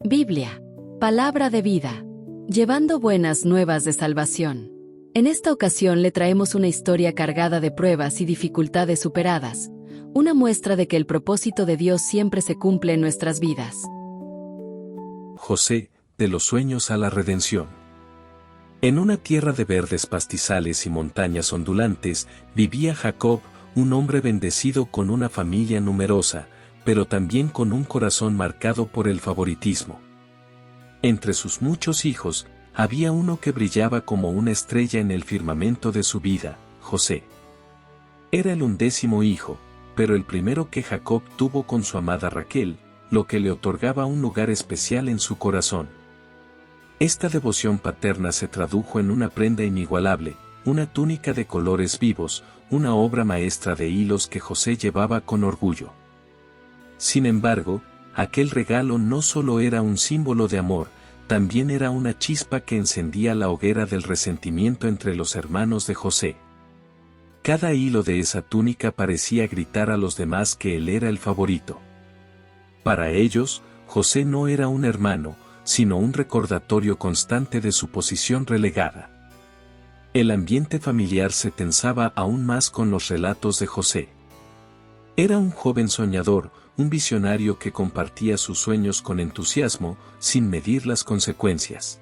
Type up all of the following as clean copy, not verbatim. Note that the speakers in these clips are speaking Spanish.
Biblia. Palabra de vida. Llevando buenas nuevas de salvación. En esta ocasión le traemos una historia cargada de pruebas y dificultades superadas, una muestra de que el propósito de Dios siempre se cumple en nuestras vidas. José, de los sueños a la redención. En una tierra de verdes pastizales y montañas ondulantes, vivía Jacob, un hombre bendecido con una familia numerosa, pero también con un corazón marcado por el favoritismo. Entre sus muchos hijos, había uno que brillaba como una estrella en el firmamento de su vida, José. Era el 11º hijo, pero el primero que Jacob tuvo con su amada Raquel, lo que le otorgaba un lugar especial en su corazón. Esta devoción paterna se tradujo en una prenda inigualable, una túnica de colores vivos, una obra maestra de hilos que José llevaba con orgullo. Sin embargo, aquel regalo no solo era un símbolo de amor, también era una chispa que encendía la hoguera del resentimiento entre los hermanos de José. Cada hilo de esa túnica parecía gritar a los demás que él era el favorito. Para ellos, José no era un hermano, sino un recordatorio constante de su posición relegada. El ambiente familiar se tensaba aún más con los relatos de José. Era un joven soñador, un visionario que compartía sus sueños con entusiasmo, sin medir las consecuencias.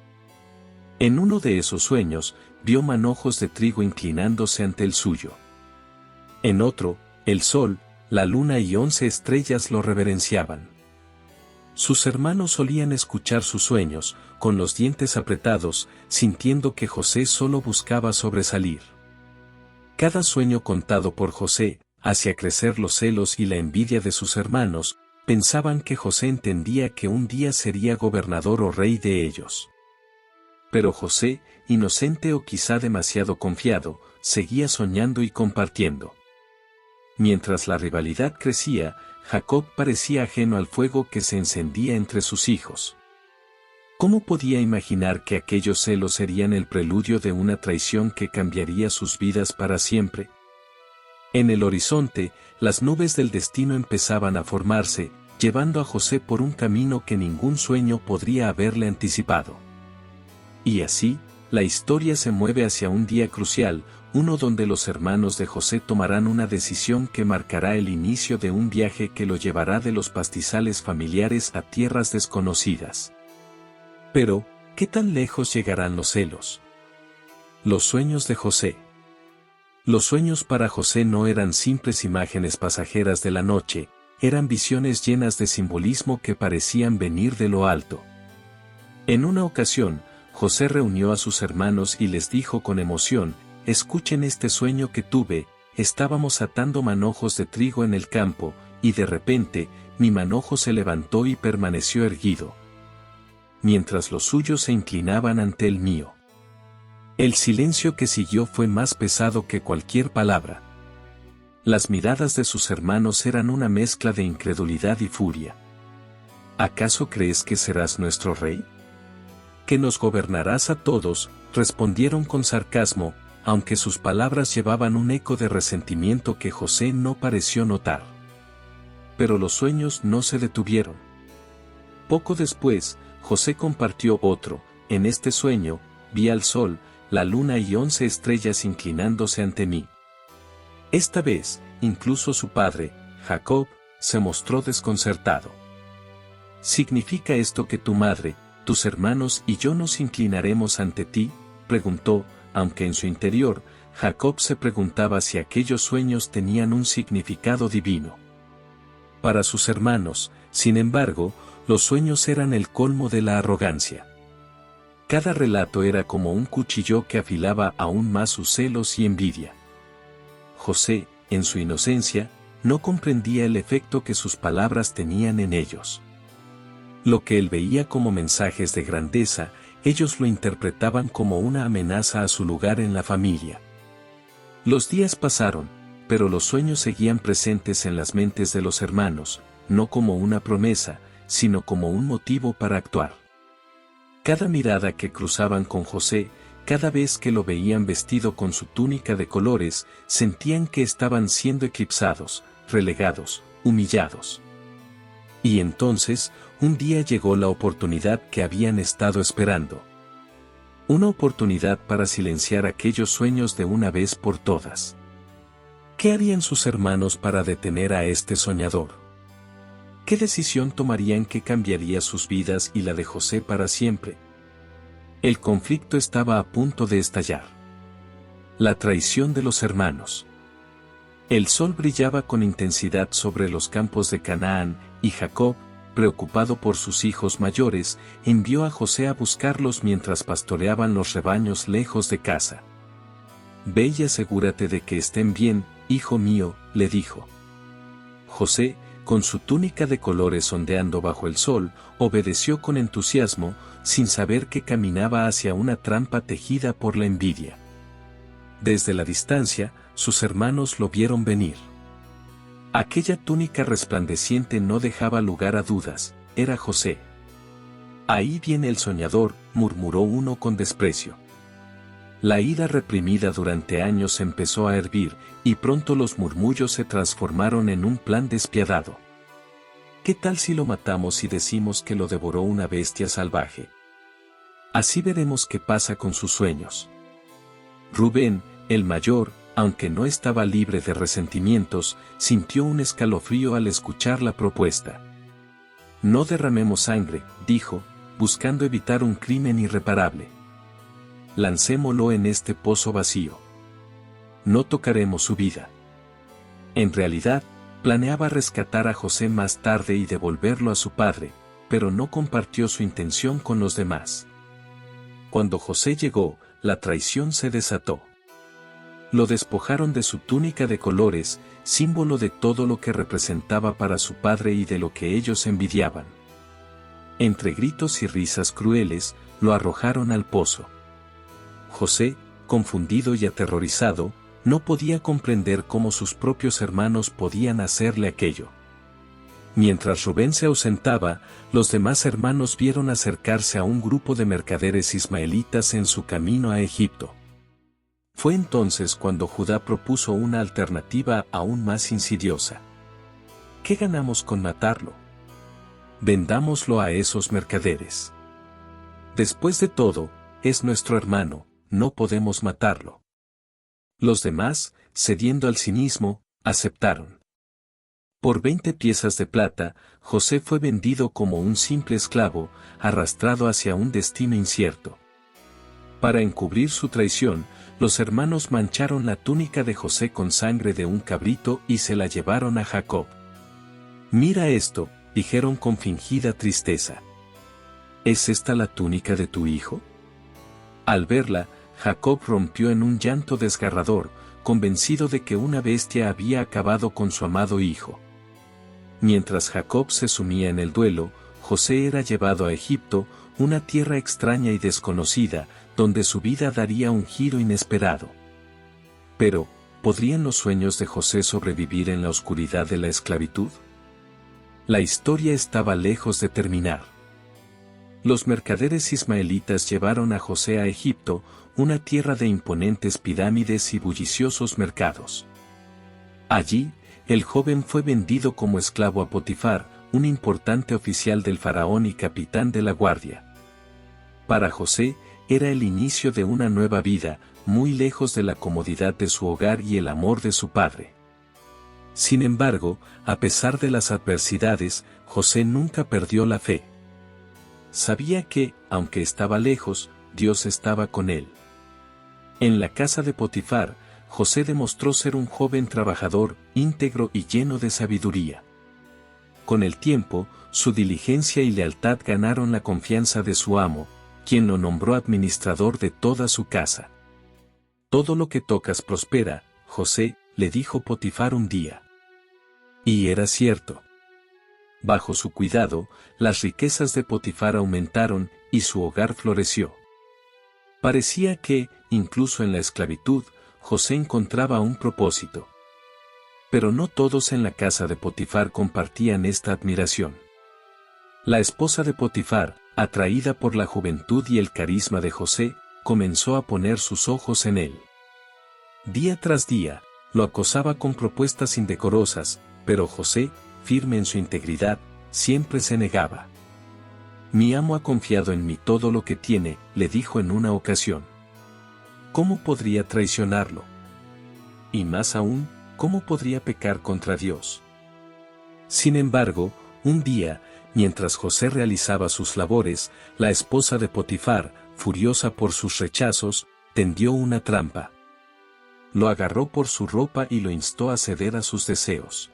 En uno de esos sueños, vio manojos de trigo inclinándose ante el suyo. En otro, el sol, la luna y 11 estrellas lo reverenciaban. Sus hermanos solían escuchar sus sueños, con los dientes apretados, sintiendo que José solo buscaba sobresalir. Cada sueño contado por José hacía crecer los celos y la envidia de sus hermanos. Pensaban que José entendía que un día sería gobernador o rey de ellos. Pero José, inocente o quizá demasiado confiado, seguía soñando y compartiendo. Mientras la rivalidad crecía, Jacob parecía ajeno al fuego que se encendía entre sus hijos. ¿Cómo podía imaginar que aquellos celos serían el preludio de una traición que cambiaría sus vidas para siempre? En el horizonte, las nubes del destino empezaban a formarse, llevando a José por un camino que ningún sueño podría haberle anticipado. Y así, la historia se mueve hacia un día crucial, uno donde los hermanos de José tomarán una decisión que marcará el inicio de un viaje que lo llevará de los pastizales familiares a tierras desconocidas. Pero, ¿qué tan lejos llegarán los celos? Los sueños de José. Los sueños para José no eran simples imágenes pasajeras de la noche, eran visiones llenas de simbolismo que parecían venir de lo alto. En una ocasión, José reunió a sus hermanos y les dijo con emoción: «Escuchen este sueño que tuve, estábamos atando manojos de trigo en el campo, y de repente, mi manojo se levantó y permaneció erguido, mientras los suyos se inclinaban ante el mío». El silencio que siguió fue más pesado que cualquier palabra. Las miradas de sus hermanos eran una mezcla de incredulidad y furia. ¿Acaso crees que serás nuestro rey? ¿Que nos gobernarás a todos?, respondieron con sarcasmo, aunque sus palabras llevaban un eco de resentimiento que José no pareció notar. Pero los sueños no se detuvieron. Poco después, José compartió otro: «En este sueño, vi al sol, la luna y 11 estrellas inclinándose ante mí». Esta vez, incluso su padre, Jacob, se mostró desconcertado. «¿Significa esto que tu madre, tus hermanos y yo nos inclinaremos ante ti?», preguntó, aunque en su interior, Jacob se preguntaba si aquellos sueños tenían un significado divino. Para sus hermanos, sin embargo, los sueños eran el colmo de la arrogancia. Cada relato era como un cuchillo que afilaba aún más sus celos y envidia. José, en su inocencia, no comprendía el efecto que sus palabras tenían en ellos. Lo que él veía como mensajes de grandeza, ellos lo interpretaban como una amenaza a su lugar en la familia. Los días pasaron, pero los sueños seguían presentes en las mentes de los hermanos, no como una promesa, sino como un motivo para actuar. Cada mirada que cruzaban con José, cada vez que lo veían vestido con su túnica de colores, sentían que estaban siendo eclipsados, relegados, humillados. Y entonces, un día llegó la oportunidad que habían estado esperando. Una oportunidad para silenciar aquellos sueños de una vez por todas. ¿Qué harían sus hermanos para detener a este soñador? ¿Qué decisión tomarían que cambiaría sus vidas y la de José para siempre? El conflicto estaba a punto de estallar. La traición de los hermanos. El sol brillaba con intensidad sobre los campos de Canaán, y Jacob, preocupado por sus hijos mayores, envió a José a buscarlos mientras pastoreaban los rebaños lejos de casa. «Ve y asegúrate de que estén bien, hijo mío», le dijo. José, con su túnica de colores ondeando bajo el sol, obedeció con entusiasmo, sin saber que caminaba hacia una trampa tejida por la envidia. Desde la distancia, sus hermanos lo vieron venir. Aquella túnica resplandeciente no dejaba lugar a dudas, era José. «Ahí viene el soñador», murmuró uno con desprecio. La ira reprimida durante años empezó a hervir, y pronto los murmullos se transformaron en un plan despiadado. ¿Qué tal si lo matamos y decimos que lo devoró una bestia salvaje? Así veremos qué pasa con sus sueños. Rubén, el mayor, aunque no estaba libre de resentimientos, sintió un escalofrío al escuchar la propuesta. «No derramemos sangre», dijo, buscando evitar un crimen irreparable. «Lancémoslo en este pozo vacío. No tocaremos su vida». En realidad, planeaba rescatar a José más tarde y devolverlo a su padre, pero no compartió su intención con los demás. Cuando José llegó, la traición se desató. Lo despojaron de su túnica de colores, símbolo de todo lo que representaba para su padre y de lo que ellos envidiaban. Entre gritos y risas crueles, lo arrojaron al pozo. José, confundido y aterrorizado, no podía comprender cómo sus propios hermanos podían hacerle aquello. Mientras Rubén se ausentaba, los demás hermanos vieron acercarse a un grupo de mercaderes ismaelitas en su camino a Egipto. Fue entonces cuando Judá propuso una alternativa aún más insidiosa. ¿Qué ganamos con matarlo? Vendámoslo a esos mercaderes. Después de todo, es nuestro hermano, no podemos matarlo. Los demás, cediendo al cinismo, aceptaron. Por 20 piezas de plata, José fue vendido como un simple esclavo, arrastrado hacia un destino incierto. Para encubrir su traición, los hermanos mancharon la túnica de José con sangre de un cabrito y se la llevaron a Jacob. «Mira esto», dijeron con fingida tristeza. «¿Es esta la túnica de tu hijo?». Al verla, Jacob rompió en un llanto desgarrador, convencido de que una bestia había acabado con su amado hijo. Mientras Jacob se sumía en el duelo, José era llevado a Egipto, una tierra extraña y desconocida, donde su vida daría un giro inesperado. Pero, ¿podrían los sueños de José sobrevivir en la oscuridad de la esclavitud? La historia estaba lejos de terminar. Los mercaderes ismaelitas llevaron a José a Egipto, una tierra de imponentes pirámides y bulliciosos mercados. Allí, el joven fue vendido como esclavo a Potifar, un importante oficial del faraón y capitán de la guardia. Para José, era el inicio de una nueva vida, muy lejos de la comodidad de su hogar y el amor de su padre. Sin embargo, a pesar de las adversidades, José nunca perdió la fe. Sabía que, aunque estaba lejos, Dios estaba con él. En la casa de Potifar, José demostró ser un joven trabajador, íntegro y lleno de sabiduría. Con el tiempo, su diligencia y lealtad ganaron la confianza de su amo, quien lo nombró administrador de toda su casa. «Todo lo que tocas prospera, José», le dijo Potifar un día. Y era cierto. Bajo su cuidado, las riquezas de Potifar aumentaron y su hogar floreció. Parecía que, incluso en la esclavitud, José encontraba un propósito. Pero no todos en la casa de Potifar compartían esta admiración. La esposa de Potifar, atraída por la juventud y el carisma de José, comenzó a poner sus ojos en él. Día tras día, lo acosaba con propuestas indecorosas, pero José, firme en su integridad, siempre se negaba. Mi amo ha confiado en mí todo lo que tiene, le dijo en una ocasión. ¿Cómo podría traicionarlo? Y más aún, ¿cómo podría pecar contra Dios? Sin embargo, un día, mientras José realizaba sus labores, la esposa de Potifar, furiosa por sus rechazos, tendió una trampa. Lo agarró por su ropa y lo instó a ceder a sus deseos.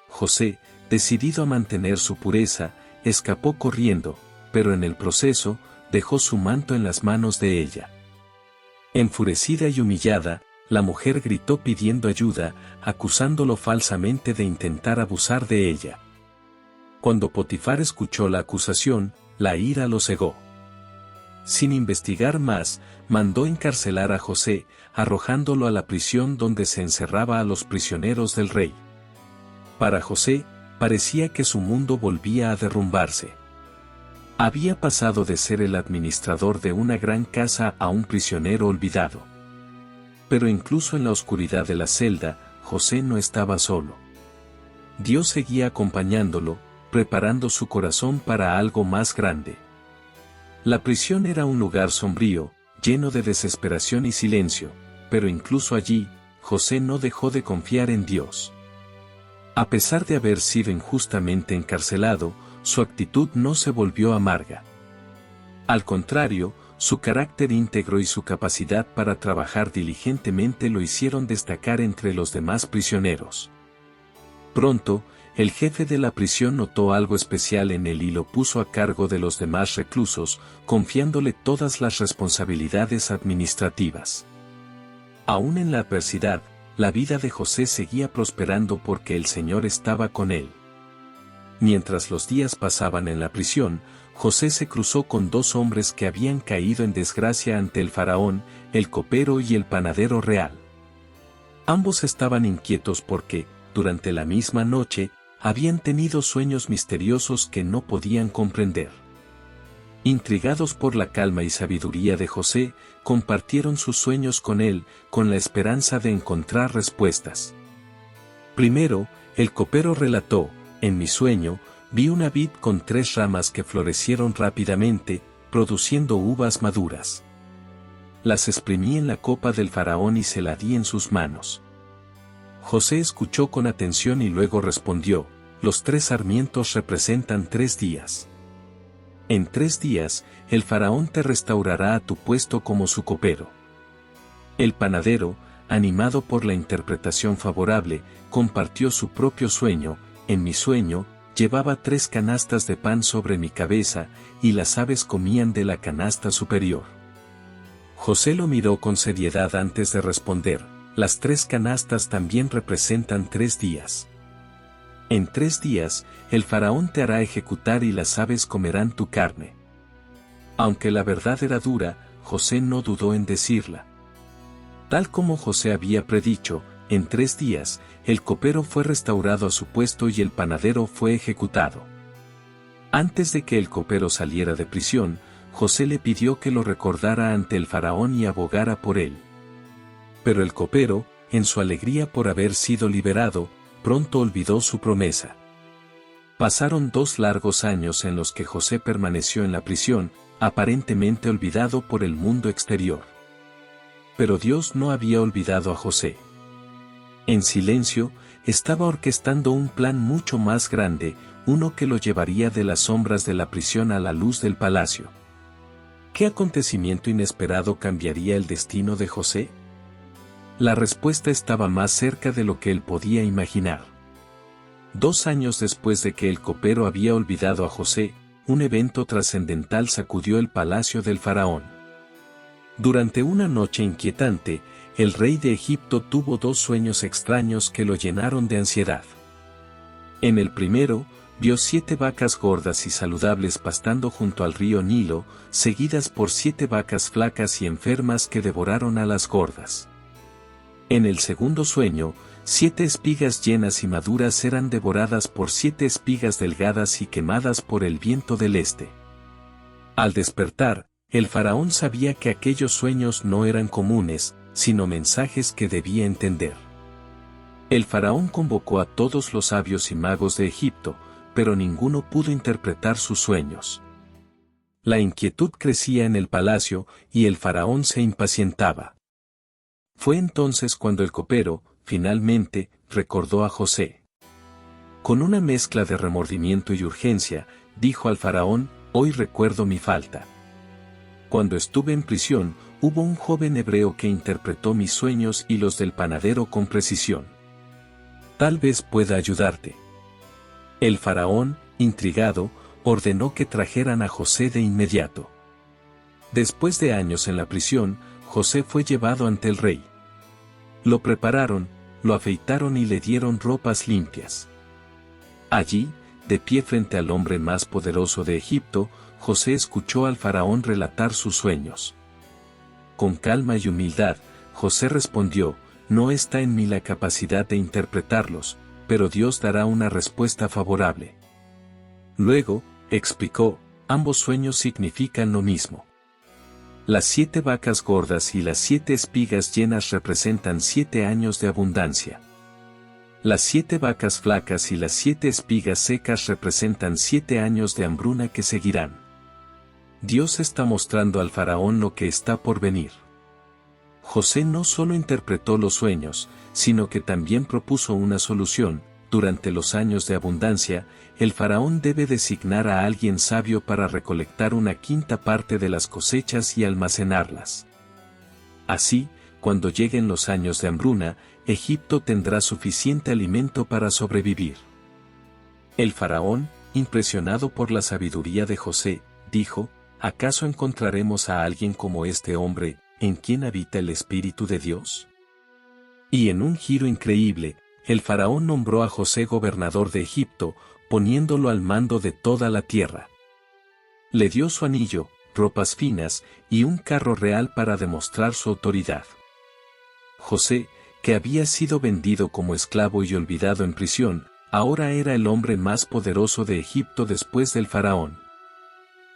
José, decidido a mantener su pureza, escapó corriendo, pero en el proceso, dejó su manto en las manos de ella. Enfurecida y humillada, la mujer gritó pidiendo ayuda, acusándolo falsamente de intentar abusar de ella. Cuando Potifar escuchó la acusación, la ira lo cegó. Sin investigar más, mandó encarcelar a José, arrojándolo a la prisión donde se encerraba a los prisioneros del rey. Para José, parecía que su mundo volvía a derrumbarse. Había pasado de ser el administrador de una gran casa a un prisionero olvidado. Pero incluso en la oscuridad de la celda, José no estaba solo. Dios seguía acompañándolo, preparando su corazón para algo más grande. La prisión era un lugar sombrío, lleno de desesperación y silencio, pero incluso allí, José no dejó de confiar en Dios. A pesar de haber sido injustamente encarcelado, su actitud no se volvió amarga. Al contrario, su carácter íntegro y su capacidad para trabajar diligentemente lo hicieron destacar entre los demás prisioneros. Pronto, el jefe de la prisión notó algo especial en él y lo puso a cargo de los demás reclusos, confiándole todas las responsabilidades administrativas. Aún en la adversidad, la vida de José seguía prosperando porque el Señor estaba con él. Mientras los días pasaban en la prisión, José se cruzó con dos hombres que habían caído en desgracia ante el faraón, el copero y el panadero real. Ambos estaban inquietos porque, durante la misma noche, habían tenido sueños misteriosos que no podían comprender. Intrigados por la calma y sabiduría de José, compartieron sus sueños con él, con la esperanza de encontrar respuestas. Primero, el copero relató: en mi sueño, vi una vid con 3 ramas que florecieron rápidamente, produciendo uvas maduras. Las exprimí en la copa del faraón y se la di en sus manos. José escuchó con atención y luego respondió: los 3 sarmientos representan 3 días. En 3 días, el faraón te restaurará a tu puesto como su copero. El panadero, animado por la interpretación favorable, compartió su propio sueño: en mi sueño, llevaba 3 canastas de pan sobre mi cabeza, y las aves comían de la canasta superior. José lo miró con seriedad antes de responder: las 3 canastas también representan 3 días. En 3 días, el faraón te hará ejecutar y las aves comerán tu carne. Aunque la verdad era dura, José no dudó en decirla. Tal como José había predicho, en 3 días, el copero fue restaurado a su puesto y el panadero fue ejecutado. Antes de que el copero saliera de prisión, José le pidió que lo recordara ante el faraón y abogara por él. Pero el copero, en su alegría por haber sido liberado, pronto olvidó su promesa. Pasaron 2 largos años en los que José permaneció en la prisión, aparentemente olvidado por el mundo exterior. Pero Dios no había olvidado a José. En silencio, estaba orquestando un plan mucho más grande, uno que lo llevaría de las sombras de la prisión a la luz del palacio. ¿Qué acontecimiento inesperado cambiaría el destino de José? La respuesta estaba más cerca de lo que él podía imaginar. 2 años después de que el copero había olvidado a José, un evento trascendental sacudió el palacio del faraón. Durante una noche inquietante, el rey de Egipto tuvo 2 sueños extraños que lo llenaron de ansiedad. En el primero, vio 7 vacas gordas y saludables pastando junto al río Nilo, seguidas por 7 vacas flacas y enfermas que devoraron a las gordas. En el segundo sueño, 7 espigas llenas y maduras eran devoradas por 7 espigas delgadas y quemadas por el viento del este. Al despertar, el faraón sabía que aquellos sueños no eran comunes, sino mensajes que debía entender. El faraón convocó a todos los sabios y magos de Egipto, pero ninguno pudo interpretar sus sueños. La inquietud crecía en el palacio y el faraón se impacientaba. Fue entonces cuando el copero, finalmente, recordó a José. Con una mezcla de remordimiento y urgencia, dijo al faraón: «Hoy recuerdo mi falta. Cuando estuve en prisión, hubo un joven hebreo que interpretó mis sueños y los del panadero con precisión. Tal vez pueda ayudarte». El faraón, intrigado, ordenó que trajeran a José de inmediato. Después de años en la prisión, José fue llevado ante el rey. Lo prepararon, lo afeitaron y le dieron ropas limpias. Allí, de pie frente al hombre más poderoso de Egipto, José escuchó al faraón relatar sus sueños. Con calma y humildad, José respondió: «No está en mí la capacidad de interpretarlos, pero Dios dará una respuesta favorable». Luego, explicó, ambos sueños significan lo mismo. Las 7 vacas gordas y las 7 espigas llenas representan 7 años de abundancia. Las 7 vacas flacas y las 7 espigas secas representan 7 años de hambruna que seguirán. Dios está mostrando al faraón lo que está por venir. José no solo interpretó los sueños, sino que también propuso una solución. Durante los años de abundancia, el faraón debe designar a alguien sabio para recolectar una quinta parte de las cosechas y almacenarlas. Así, cuando lleguen los años de hambruna, Egipto tendrá suficiente alimento para sobrevivir. El faraón, impresionado por la sabiduría de José, dijo: «¿Acaso encontraremos a alguien como este hombre, en quien habita el Espíritu de Dios?». Y en un giro increíble, el faraón nombró a José gobernador de Egipto, poniéndolo al mando de toda la tierra. Le dio su anillo, ropas finas y un carro real para demostrar su autoridad. José, que había sido vendido como esclavo y olvidado en prisión, ahora era el hombre más poderoso de Egipto después del faraón.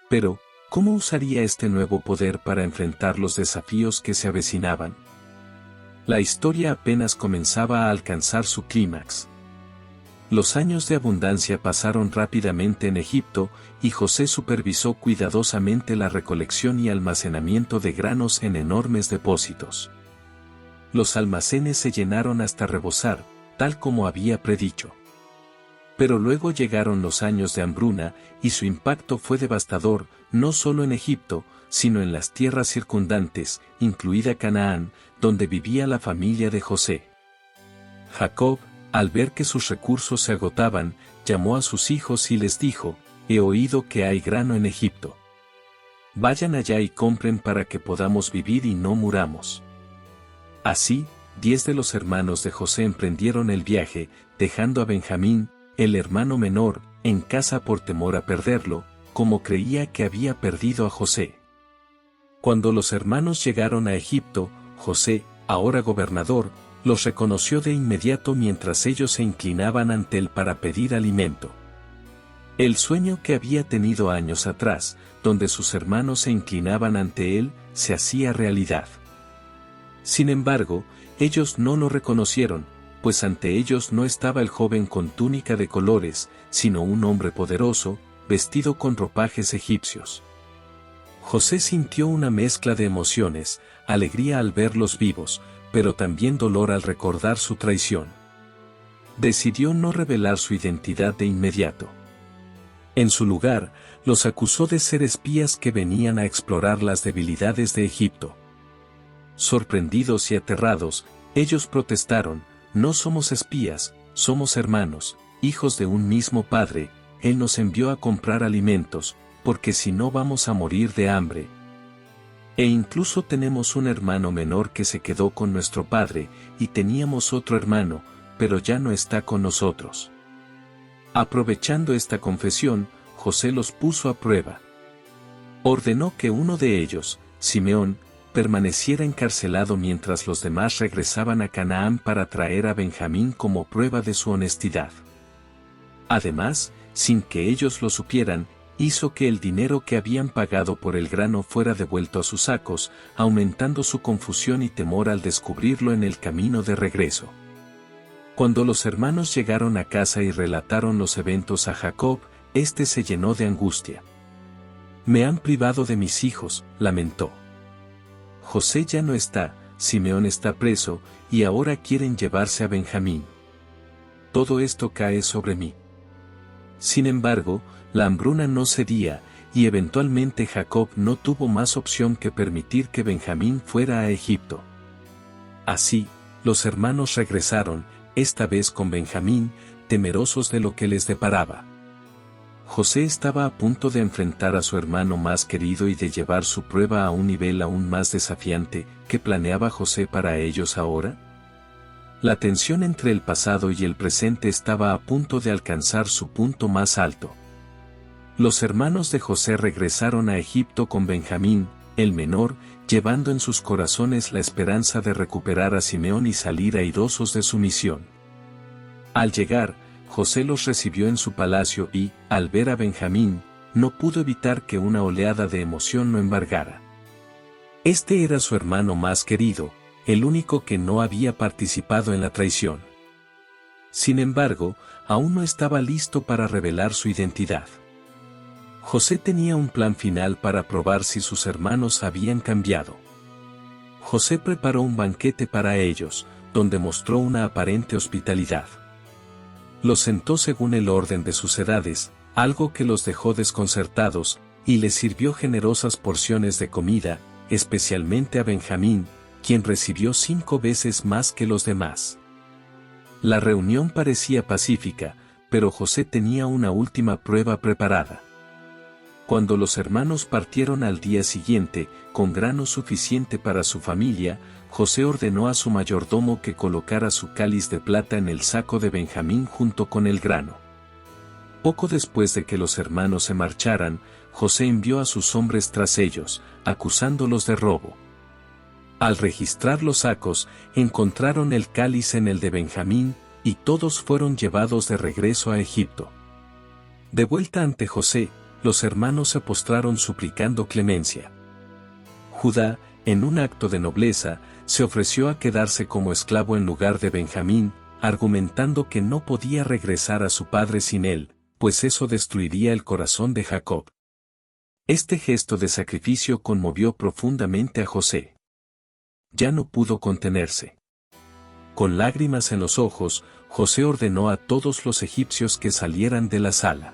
Pero, ¿cómo usaría este nuevo poder para enfrentar los desafíos que se avecinaban? La historia apenas comenzaba a alcanzar su clímax. Los años de abundancia pasaron rápidamente en Egipto, y José supervisó cuidadosamente la recolección y almacenamiento de granos en enormes depósitos. Los almacenes se llenaron hasta rebosar, tal como había predicho. Pero luego llegaron los años de hambruna, y su impacto fue devastador, no solo en Egipto, sino en las tierras circundantes, incluida Canaán, donde vivía la familia de José. Jacob, al ver que sus recursos se agotaban, llamó a sus hijos y les dijo: «He oído que hay grano en Egipto. Vayan allá y compren para que podamos vivir y no muramos». Así, 10 de los hermanos de José emprendieron el viaje, dejando a Benjamín, el hermano menor, en casa por temor a perderlo, como creía que había perdido a José. Cuando los hermanos llegaron a Egipto, José, ahora gobernador, los reconoció de inmediato mientras ellos se inclinaban ante él para pedir alimento. El sueño que había tenido años atrás, donde sus hermanos se inclinaban ante él, se hacía realidad. Sin embargo, ellos no lo reconocieron, pues ante ellos no estaba el joven con túnica de colores, sino un hombre poderoso, vestido con ropajes egipcios. José sintió una mezcla de emociones, alegría al verlos vivos, pero también dolor al recordar su traición. Decidió no revelar su identidad de inmediato. En su lugar, los acusó de ser espías que venían a explorar las debilidades de Egipto. Sorprendidos y aterrados, ellos protestaron: «No somos espías, somos hermanos, hijos de un mismo padre. Él nos envió a comprar alimentos, porque si no vamos a morir de hambre. E incluso tenemos un hermano menor que se quedó con nuestro padre, y teníamos otro hermano, pero ya no está con nosotros». Aprovechando esta confesión, José los puso a prueba. Ordenó que uno de ellos, Simeón, permaneciera encarcelado mientras los demás regresaban a Canaán para traer a Benjamín como prueba de su honestidad. Además, sin que ellos lo supieran, hizo que el dinero que habían pagado por el grano fuera devuelto a sus sacos, aumentando su confusión y temor al descubrirlo en el camino de regreso. Cuando los hermanos llegaron a casa y relataron los eventos a Jacob, éste se llenó de angustia. Me han privado de mis hijos, lamentó. José ya no está, Simeón está preso, y ahora quieren llevarse a Benjamín. Todo esto cae sobre mí. Sin embargo, la hambruna no cedía, y eventualmente Jacob no tuvo más opción que permitir que Benjamín fuera a Egipto. Así, los hermanos regresaron, esta vez con Benjamín, temerosos de lo que les deparaba. José estaba a punto de enfrentar a su hermano más querido y de llevar su prueba a un nivel aún más desafiante. ¿Qué planeaba José para ellos ahora? La tensión entre el pasado y el presente estaba a punto de alcanzar su punto más alto. Los hermanos de José regresaron a Egipto con Benjamín, el menor, llevando en sus corazones la esperanza de recuperar a Simeón y salir airosos de su misión. Al llegar, José los recibió en su palacio y, al ver a Benjamín, no pudo evitar que una oleada de emoción lo embargara. Este era su hermano más querido, el único que no había participado en la traición. Sin embargo, aún no estaba listo para revelar su identidad. José tenía un plan final para probar si sus hermanos habían cambiado. José preparó un banquete para ellos, donde mostró una aparente hospitalidad. Los sentó según el orden de sus edades, algo que los dejó desconcertados, y les sirvió generosas porciones de comida, especialmente a Benjamín, quien recibió 5 veces más que los demás. La reunión parecía pacífica, pero José tenía una última prueba preparada. Cuando los hermanos partieron al día siguiente, con grano suficiente para su familia, José ordenó a su mayordomo que colocara su cáliz de plata en el saco de Benjamín junto con el grano. Poco después de que los hermanos se marcharan, José envió a sus hombres tras ellos, acusándolos de robo. Al registrar los sacos, encontraron el cáliz en el de Benjamín, y todos fueron llevados de regreso a Egipto. De vuelta ante José, los hermanos se postraron suplicando clemencia. Judá, en un acto de nobleza, se ofreció a quedarse como esclavo en lugar de Benjamín, argumentando que no podía regresar a su padre sin él, pues eso destruiría el corazón de Jacob. Este gesto de sacrificio conmovió profundamente a José. Ya no pudo contenerse. Con lágrimas en los ojos, José ordenó a todos los egipcios que salieran de la sala.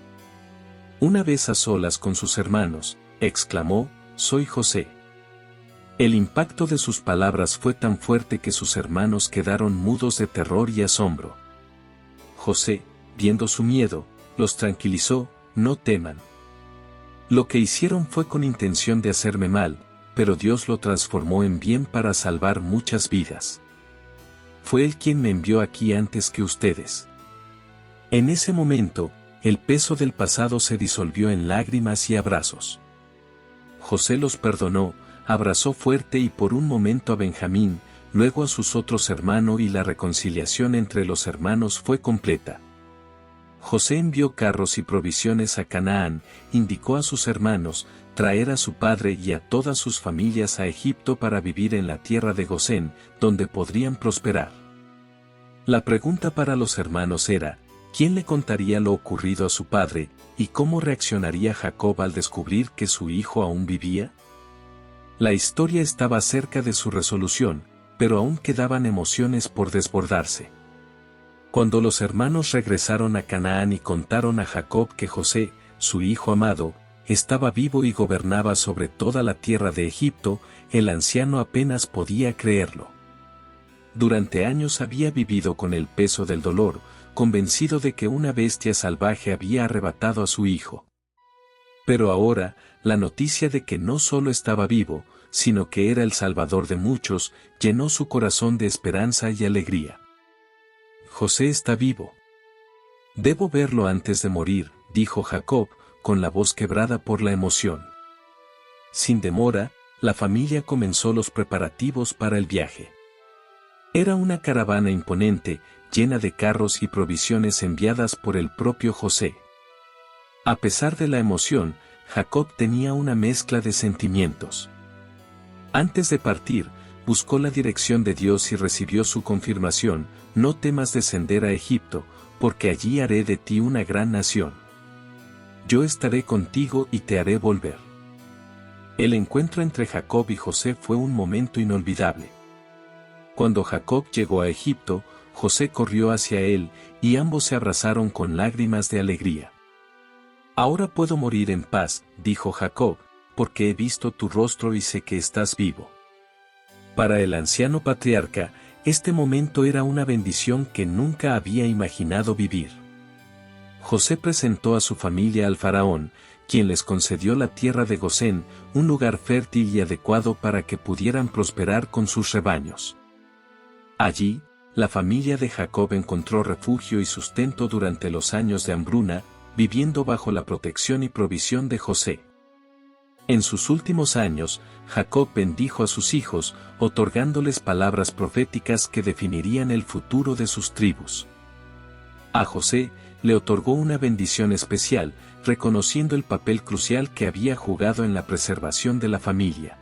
Una vez a solas con sus hermanos, exclamó: «Soy José». El impacto de sus palabras fue tan fuerte que sus hermanos quedaron mudos de terror y asombro. José, viendo su miedo, los tranquilizó: «No teman. Lo que hicieron fue con intención de hacerme mal, pero Dios lo transformó en bien para salvar muchas vidas. Fue Él quien me envió aquí antes que ustedes». En ese momento, el peso del pasado se disolvió en lágrimas y abrazos. José los perdonó, abrazó fuerte y por un momento a Benjamín, luego a sus otros hermanos, y la reconciliación entre los hermanos fue completa. José envió carros y provisiones a Canaán, indicó a sus hermanos traer a su padre y a todas sus familias a Egipto para vivir en la tierra de Gosén, donde podrían prosperar. La pregunta para los hermanos era: ¿quién le contaría lo ocurrido a su padre, y cómo reaccionaría Jacob al descubrir que su hijo aún vivía? La historia estaba cerca de su resolución, pero aún quedaban emociones por desbordarse. Cuando los hermanos regresaron a Canaán y contaron a Jacob que José, su hijo amado, estaba vivo y gobernaba sobre toda la tierra de Egipto, el anciano apenas podía creerlo. Durante años había vivido con el peso del dolor, convencido de que una bestia salvaje había arrebatado a su hijo. Pero ahora, la noticia de que no solo estaba vivo, sino que era el salvador de muchos, llenó su corazón de esperanza y alegría. José está vivo. Debo verlo antes de morir, dijo Jacob, con la voz quebrada por la emoción. Sin demora, la familia comenzó los preparativos para el viaje. Era una caravana imponente, llena de carros y provisiones enviadas por el propio José. A pesar de la emoción, Jacob tenía una mezcla de sentimientos. Antes de partir, buscó la dirección de Dios y recibió su confirmación: «No temas descender a Egipto, porque allí haré de ti una gran nación. Yo estaré contigo y te haré volver». El encuentro entre Jacob y José fue un momento inolvidable. Cuando Jacob llegó a Egipto, José corrió hacia él, y ambos se abrazaron con lágrimas de alegría. «Ahora puedo morir en paz», dijo Jacob, «porque he visto tu rostro y sé que estás vivo». Para el anciano patriarca, este momento era una bendición que nunca había imaginado vivir. José presentó a su familia al faraón, quien les concedió la tierra de Gosén, un lugar fértil y adecuado para que pudieran prosperar con sus rebaños. Allí, la familia de Jacob encontró refugio y sustento durante los años de hambruna, viviendo bajo la protección y provisión de José. En sus últimos años, Jacob bendijo a sus hijos, otorgándoles palabras proféticas que definirían el futuro de sus tribus. A José le otorgó una bendición especial, reconociendo el papel crucial que había jugado en la preservación de la familia.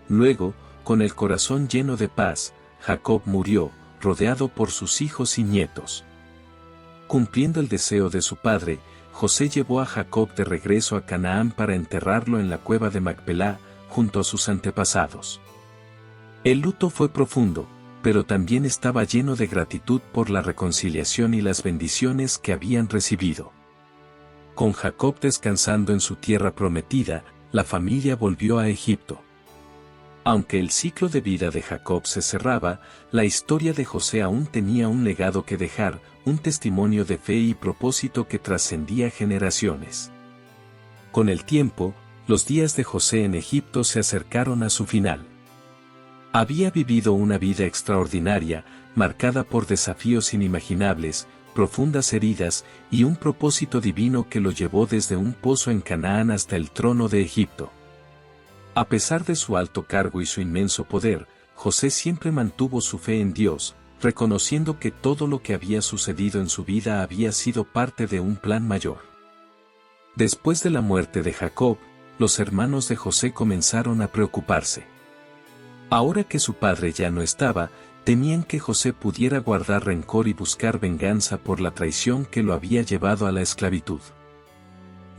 Luego, con el corazón lleno de paz, Jacob murió, rodeado por sus hijos y nietos. Cumpliendo el deseo de su padre, José llevó a Jacob de regreso a Canaán para enterrarlo en la cueva de Macpelá, junto a sus antepasados. El luto fue profundo, pero también estaba lleno de gratitud por la reconciliación y las bendiciones que habían recibido. Con Jacob descansando en su tierra prometida, la familia volvió a Egipto. Aunque el ciclo de vida de Jacob se cerraba, la historia de José aún tenía un legado que dejar, un testimonio de fe y propósito que trascendía generaciones. Con el tiempo, los días de José en Egipto se acercaron a su final. Había vivido una vida extraordinaria, marcada por desafíos inimaginables, profundas heridas y un propósito divino que lo llevó desde un pozo en Canaán hasta el trono de Egipto. A pesar de su alto cargo y su inmenso poder, José siempre mantuvo su fe en Dios, reconociendo que todo lo que había sucedido en su vida había sido parte de un plan mayor. Después de la muerte de Jacob, los hermanos de José comenzaron a preocuparse. Ahora que su padre ya no estaba, temían que José pudiera guardar rencor y buscar venganza por la traición que lo había llevado a la esclavitud.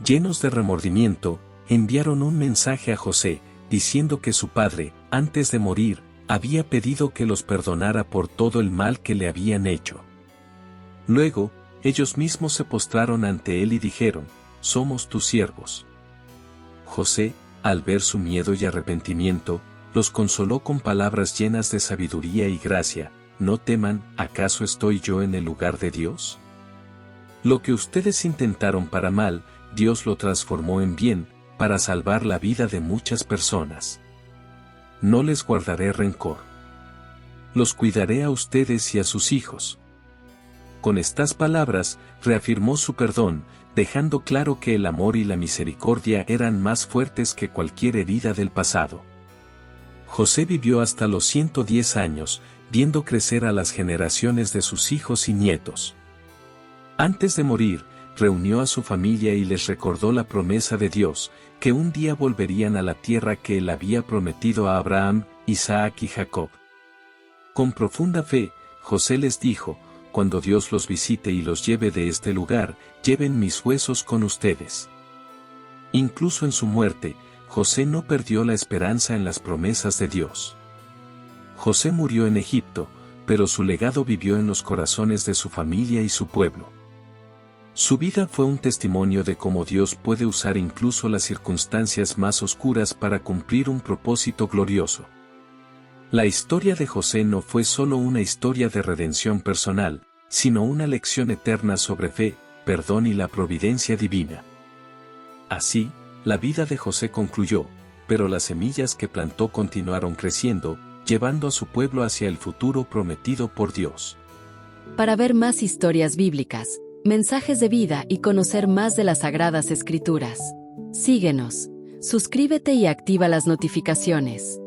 Llenos de remordimiento, enviaron un mensaje a José, diciendo que su padre, antes de morir, había pedido que los perdonara por todo el mal que le habían hecho. Luego, ellos mismos se postraron ante él y dijeron: «Somos tus siervos». José, al ver su miedo y arrepentimiento, los consoló con palabras llenas de sabiduría y gracia: «No teman, ¿acaso estoy yo en el lugar de Dios? Lo que ustedes intentaron para mal, Dios lo transformó en bien, para salvar la vida de muchas personas. No les guardaré rencor. Los cuidaré a ustedes y a sus hijos». Con estas palabras, reafirmó su perdón, dejando claro que el amor y la misericordia eran más fuertes que cualquier herida del pasado. José vivió hasta los 110 años, viendo crecer a las generaciones de sus hijos y nietos. Antes de morir, reunió a su familia y les recordó la promesa de Dios, que un día volverían a la tierra que él había prometido a Abraham, Isaac y Jacob. Con profunda fe, José les dijo: «Cuando Dios los visite y los lleve de este lugar, lleven mis huesos con ustedes». Incluso en su muerte, José no perdió la esperanza en las promesas de Dios. José murió en Egipto, pero su legado vivió en los corazones de su familia y su pueblo. Su vida fue un testimonio de cómo Dios puede usar incluso las circunstancias más oscuras para cumplir un propósito glorioso. La historia de José no fue solo una historia de redención personal, sino una lección eterna sobre fe, perdón y la providencia divina. Así, la vida de José concluyó, pero las semillas que plantó continuaron creciendo, llevando a su pueblo hacia el futuro prometido por Dios. Para ver más historias bíblicas, mensajes de vida y conocer más de las Sagradas Escrituras, síguenos, suscríbete y activa las notificaciones.